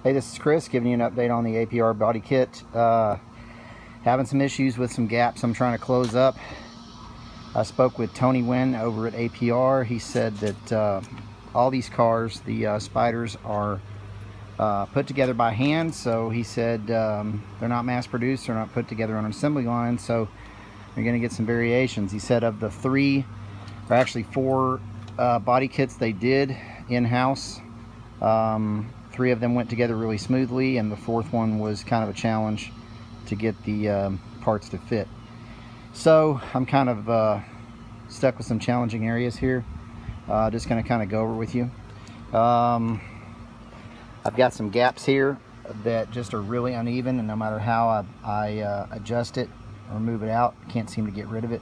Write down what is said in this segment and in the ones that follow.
Hey, this is Chris giving you an update on the APR body kit. Having some issues with some gaps I'm trying to close up. I spoke with Tony Wynn over at APR. He said that all these cars, the Spyders, are put together by hand. So he said they're not mass produced, they're not put together on an assembly line, so you're going to get some variations. He said of the 3, or actually 4 body kits they did in-house, 3 of them went together really smoothly, and the 4th one was kind of a challenge to get the parts to fit. So I'm kind of stuck with some challenging areas here. Just going to kind of go over with you. I've got some gaps here that just are really uneven, and no matter how I adjust it or move it out, I can't seem to get rid of it.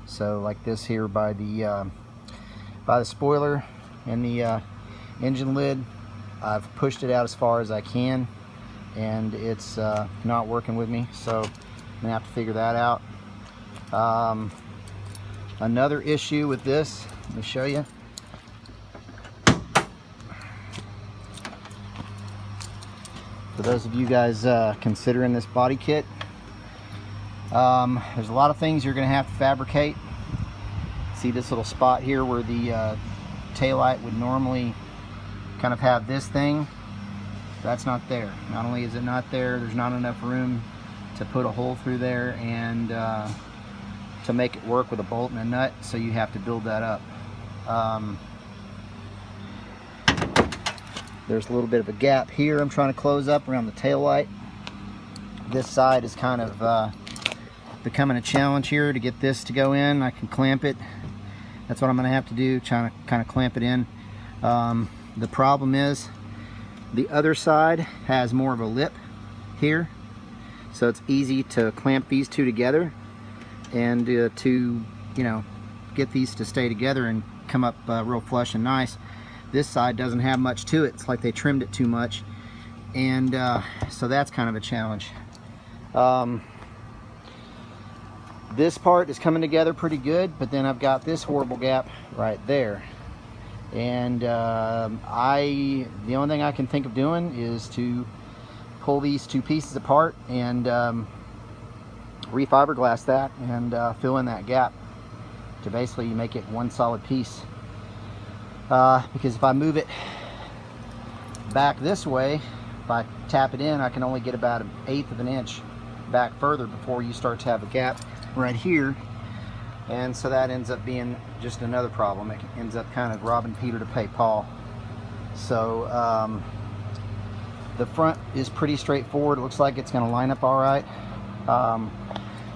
So like this here by the spoiler and the engine lid, I've pushed it out as far as I can, and it's not working with me, so I'm gonna have to figure that out. Another issue with this, let me show you. For those of you guys considering this body kit, there's a lot of things you're gonna have to fabricate. See this little spot here where the taillight would normally kind of have this thing? That's not there. Not only is it not there, there's not enough room to put a hole through there and to make it work with a bolt and a nut, so you have to build that up. There's a little bit of a gap here I'm trying to close up around the taillight. This side is kind of becoming a challenge here to get this to go in. I can clamp it. That's what I'm going to have to do, trying to kind of clamp it in. The problem is the other side has more of a lip here, so it's easy to clamp these two together and to, you know, get these to stay together and come up real flush and nice. This side doesn't have much to it. It's like they trimmed it too much, and so that's kind of a challenge. This part is coming together pretty good, but then I've got this horrible gap right there. And the only thing I can think of doing is to pull these 2 pieces apart and refiberglass that and fill in that gap to basically make it one solid piece. Because if I move it back this way, if I tap it in, I can only get about 1/8 of an inch back further before you start to have a gap right here. And so that ends up being just another problem. It ends up kind of robbing Peter to pay Paul. So the front is pretty straightforward. It looks like it's going to line up all right.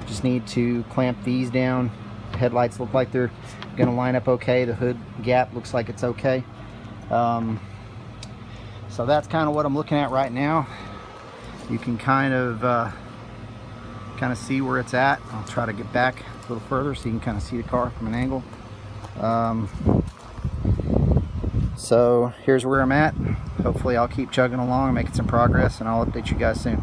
Just need to clamp these down. Headlights look like they're going to line up okay. The hood gap looks like it's okay. So that's kind of what I'm looking at right now. You can kind of see where it's at. I'll try to get back a little further so you can kind of see the car from an angle. So here's where I'm at. Hopefully I'll keep chugging along and making some progress, and I'll update you guys soon.